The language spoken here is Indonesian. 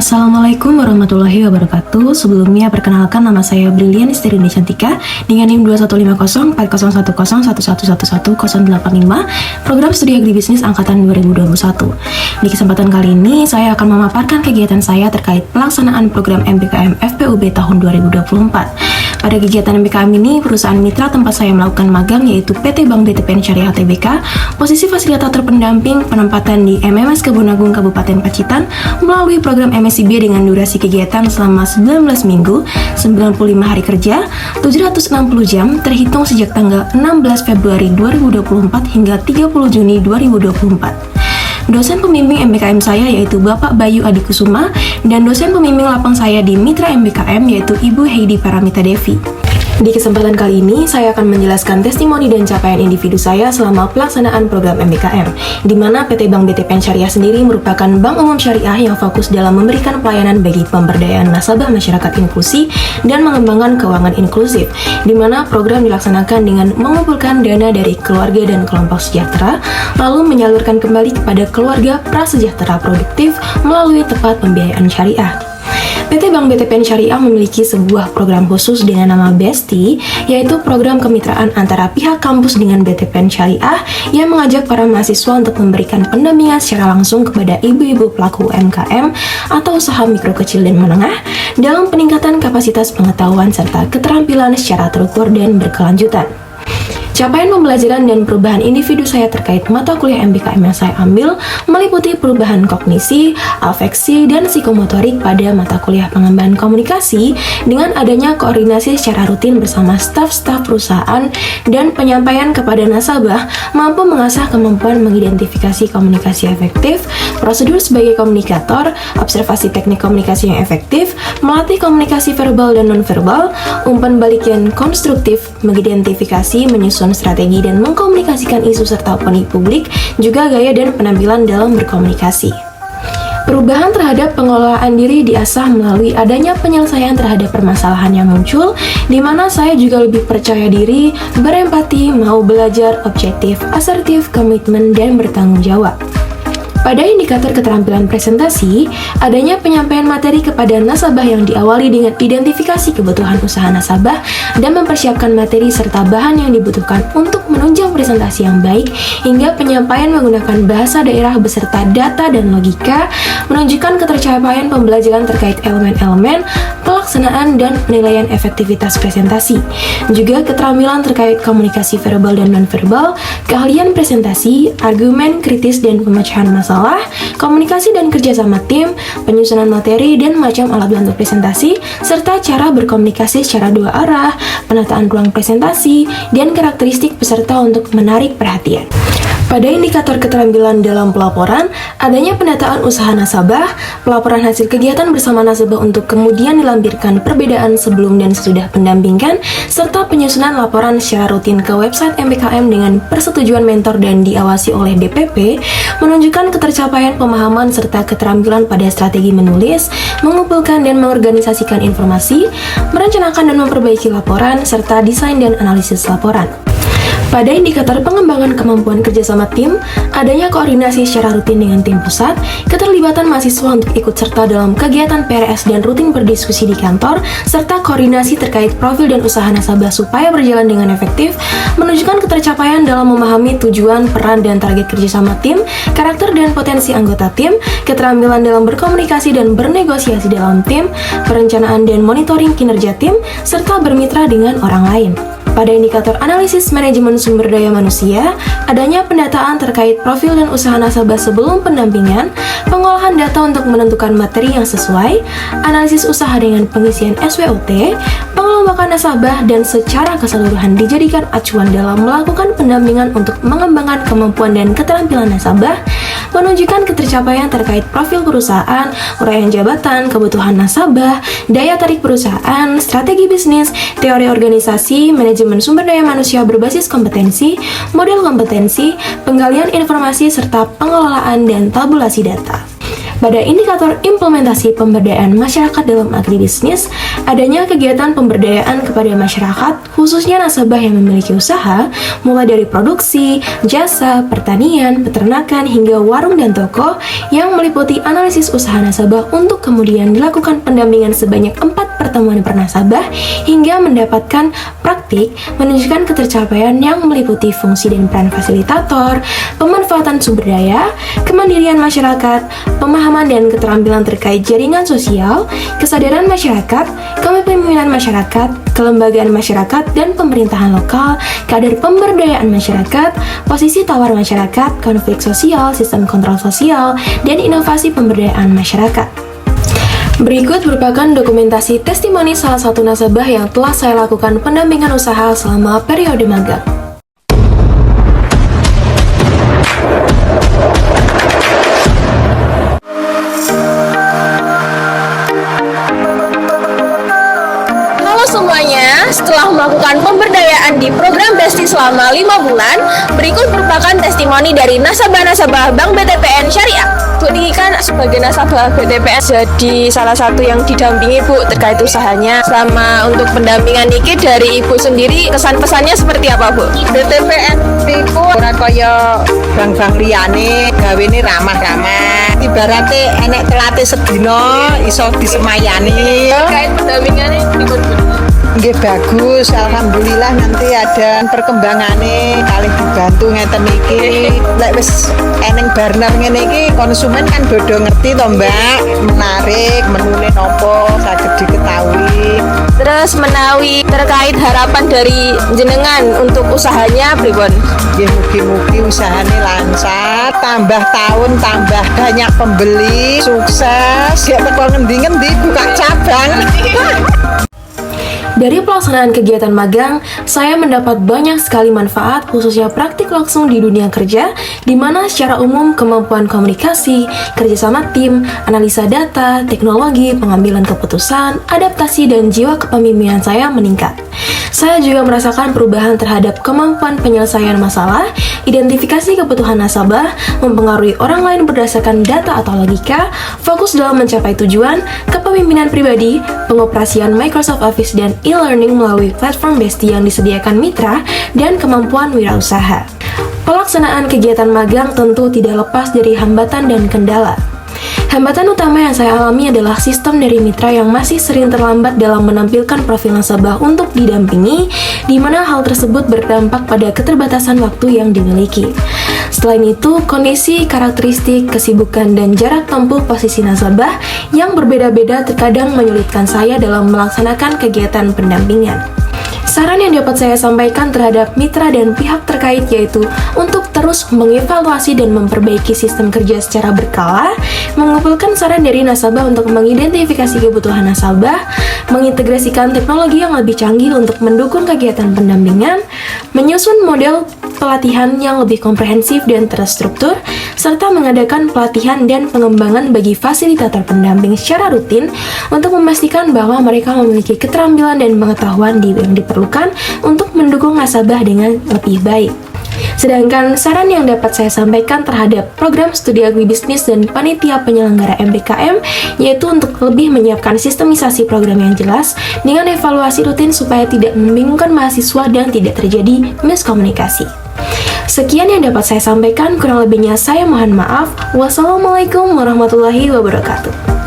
Assalamualaikum warahmatullahi wabarakatuh. Sebelumnya perkenalkan, nama saya Brilian Istirini Cantika dengan NIM 2150401111111085, program studi agribisnis angkatan 2021. Di kesempatan kali ini saya akan memaparkan kegiatan saya terkait pelaksanaan program MBKM FPUB tahun 2024. Pada kegiatan MBKM ini, perusahaan mitra tempat saya melakukan magang yaitu PT Bank BTPN Syariah Tbk, posisi fasilitator pendamping penempatan di MMS Kebun Agung Kabupaten Pacitan melalui program MSIB dengan durasi kegiatan selama 19 minggu, 95 hari kerja, 760 jam terhitung sejak tanggal 16 Februari 2024 hingga 30 Juni 2024. Dosen pembimbing MBKM saya yaitu Bapak Bayu Adikusuma dan dosen pembimbing lapang saya di Mitra MBKM yaitu Ibu Heidi Paramita Devi. Di kesempatan kali ini, saya akan menjelaskan testimoni dan capaian individu saya selama pelaksanaan program MBKM, di mana PT Bank BTPN Syariah sendiri merupakan bank umum syariah yang fokus dalam memberikan pelayanan bagi pemberdayaan nasabah masyarakat inklusi dan mengembangkan keuangan inklusif, di mana program dilaksanakan dengan mengumpulkan dana dari keluarga dan kelompok sejahtera, lalu menyalurkan kembali kepada keluarga prasejahtera produktif melalui tempat pembiayaan syariah. PT Bank BTPN Syariah memiliki sebuah program khusus dengan nama BESTI, yaitu program kemitraan antara pihak kampus dengan BTPN Syariah yang mengajak para mahasiswa untuk memberikan pendampingan secara langsung kepada ibu-ibu pelaku UMKM atau usaha mikro kecil dan menengah dalam peningkatan kapasitas pengetahuan serta keterampilan secara terukur dan berkelanjutan. Capaian pembelajaran dan perubahan individu saya terkait mata kuliah MBKM yang saya ambil meliputi perubahan kognisi, afeksi, dan psikomotorik pada mata kuliah pengembangan komunikasi dengan adanya koordinasi secara rutin bersama staf-staf perusahaan dan penyampaian kepada nasabah mampu mengasah kemampuan mengidentifikasi komunikasi efektif, prosedur sebagai komunikator, observasi teknik komunikasi yang efektif, melatih komunikasi verbal dan nonverbal, umpan balik yang konstruktif, mengidentifikasi, menyusun strategi dan mengkomunikasikan isu serta opini publik, juga gaya dan penampilan dalam berkomunikasi. Perubahan terhadap pengelolaan diri diasah melalui adanya penyelesaian terhadap permasalahan yang muncul, di mana saya juga lebih percaya diri, berempati, mau belajar, objektif, asertif, komitmen, dan bertanggung jawab. Pada indikator keterampilan presentasi, adanya penyampaian materi kepada nasabah yang diawali dengan identifikasi kebutuhan usaha nasabah dan mempersiapkan materi serta bahan yang dibutuhkan untuk menunjang presentasi yang baik, hingga penyampaian menggunakan bahasa daerah beserta data dan logika, menunjukkan ketercapaian pembelajaran terkait elemen-elemen, pelaksanaan dan penilaian efektivitas presentasi. Juga keterampilan terkait komunikasi verbal dan nonverbal, keahlian presentasi, argumen kritis dan pemecahan masalah, komunikasi dan kerja sama tim, penyusunan materi dan macam alat bantu presentasi, serta cara berkomunikasi secara dua arah, penataan ruang presentasi, dan karakteristik peserta untuk menarik perhatian. Pada indikator keterampilan dalam pelaporan, adanya pendataan usaha nasabah, pelaporan hasil kegiatan bersama nasabah untuk kemudian dilampirkan perbedaan sebelum dan sesudah pendampingan, serta penyusunan laporan secara rutin ke website MBKM dengan persetujuan mentor dan diawasi oleh DPP, menunjukkan ketercapaian pemahaman serta keterampilan pada strategi menulis, mengumpulkan dan mengorganisasikan informasi, merencanakan dan memperbaiki laporan, serta desain dan analisis laporan. Pada indikator pengembangan kemampuan kerjasama tim, adanya koordinasi secara rutin dengan tim pusat, keterlibatan mahasiswa untuk ikut serta dalam kegiatan PRS dan rutin berdiskusi di kantor, serta koordinasi terkait profil dan usaha nasabah supaya berjalan dengan efektif, menunjukkan ketercapaian dalam memahami tujuan, peran, dan target kerjasama tim, karakter dan potensi anggota tim, keterampilan dalam berkomunikasi dan bernegosiasi dalam tim, perencanaan dan monitoring kinerja tim, serta bermitra dengan orang lain. Pada indikator analisis manajemen sumber daya manusia, adanya pendataan terkait profil dan usaha nasabah sebelum pendampingan, pengolahan data untuk menentukan materi yang sesuai, analisis usaha dengan pengisian SWOT, pengelombakan nasabah, dan secara keseluruhan dijadikan acuan dalam melakukan pendampingan untuk mengembangkan kemampuan dan keterampilan nasabah, menunjukkan ketercapaian terkait profil perusahaan, uraian jabatan, kebutuhan nasabah, daya tarik perusahaan, strategi bisnis, teori organisasi, manajemen sumber daya manusia berbasis kompetensi, model kompetensi, penggalian informasi, serta pengelolaan dan tabulasi data. Pada indikator implementasi pemberdayaan masyarakat dalam agribisnis, adanya kegiatan pemberdayaan kepada masyarakat, khususnya nasabah yang memiliki usaha, mulai dari produksi, jasa, pertanian, peternakan, hingga warung dan toko, yang meliputi analisis usaha nasabah untuk kemudian dilakukan pendampingan sebanyak 4 pertemuan per nasabah, hingga mendapatkan praktik menunjukkan ketercapaian yang meliputi fungsi dan peran fasilitator, pemanfaatan sumber daya, kemandirian masyarakat, pemahaman dan keterampilan terkait jaringan sosial, kesadaran masyarakat, kepemimpinan masyarakat, kelembagaan masyarakat dan pemerintahan lokal, kadar pemberdayaan masyarakat, posisi tawar masyarakat, konflik sosial, sistem kontrol sosial, dan inovasi pemberdayaan masyarakat. Berikut merupakan dokumentasi testimoni salah satu nasabah yang telah saya lakukan pendampingan usaha selama periode magang. Semuanya, setelah melakukan pemberdayaan di program Besti selama 5 bulan, berikut merupakan testimoni dari nasabah-nasabah Bank BTPN Syariah. Bu Niki kan sebagai nasabah BTPN jadi salah satu yang didampingi Bu terkait usahanya. Selama untuk pendampingan Niki dari Ibu sendiri, kesan pesannya seperti apa Bu? BTPN itu ora kaya bank-bank liyane, gawene ramah-ramah. Ibaratnya enek telate sedina iso disemayani. Terkait pendampingannya ikut Nggih bagus, alhamdulillah nanti ada perkembangannya kalih dibantu ngeten iki. Lek wis eneng barner ngene iki konsumen kan dodo ngerti to Mbak, menarik menune nopo saged diketahui. Terus menawi terkait harapan dari jenengan untuk usahanya pripun? Nggih mugi-mugi usahane lancar, tambah tahun tambah banyak pembeli, sukses. Gek teko ngendi-ngendi buka cabang. Dari pelaksanaan kegiatan magang, saya mendapat banyak sekali manfaat, khususnya praktik langsung di dunia kerja, di mana secara umum kemampuan komunikasi, kerjasama tim, analisa data, teknologi, pengambilan keputusan, adaptasi, dan jiwa kepemimpinan saya meningkat. Saya juga merasakan perubahan terhadap kemampuan penyelesaian masalah, identifikasi kebutuhan nasabah, mempengaruhi orang lain berdasarkan data atau logika, fokus dalam mencapai tujuan, kepemimpinan pribadi, pengoperasian Microsoft Office dan e-learning melalui platform Besti yang disediakan mitra, dan kemampuan wirausaha. Pelaksanaan kegiatan magang tentu tidak lepas dari hambatan dan kendala. Hambatan utama yang saya alami adalah sistem dari mitra yang masih sering terlambat dalam menampilkan profil nasabah untuk didampingi, di mana hal tersebut berdampak pada keterbatasan waktu yang dimiliki. Selain itu, kondisi, karakteristik, kesibukan, dan jarak tempuh posisi nasabah yang berbeda-beda terkadang menyulitkan saya dalam melaksanakan kegiatan pendampingan. Saran yang dapat saya sampaikan terhadap mitra dan pihak terkait yaitu untuk terus mengevaluasi dan memperbaiki sistem kerja secara berkala, mengumpulkan saran dari nasabah untuk mengidentifikasi kebutuhan nasabah, mengintegrasikan teknologi yang lebih canggih untuk mendukung kegiatan pendampingan, menyusun model pelatihan yang lebih komprehensif dan terstruktur, serta mengadakan pelatihan dan pengembangan bagi fasilitator pendamping secara rutin untuk memastikan bahwa mereka memiliki keterampilan dan pengetahuan yang diperlukan untuk mendukung nasabah dengan lebih baik. Sedangkan saran yang dapat saya sampaikan terhadap program studi agribisnis dan panitia penyelenggara MBKM yaitu untuk lebih menyiapkan sistemisasi program yang jelas dengan evaluasi rutin supaya tidak membingungkan mahasiswa dan tidak terjadi miskomunikasi. Sekian yang dapat saya sampaikan, kurang lebihnya saya mohon maaf. Wassalamualaikum warahmatullahi wabarakatuh.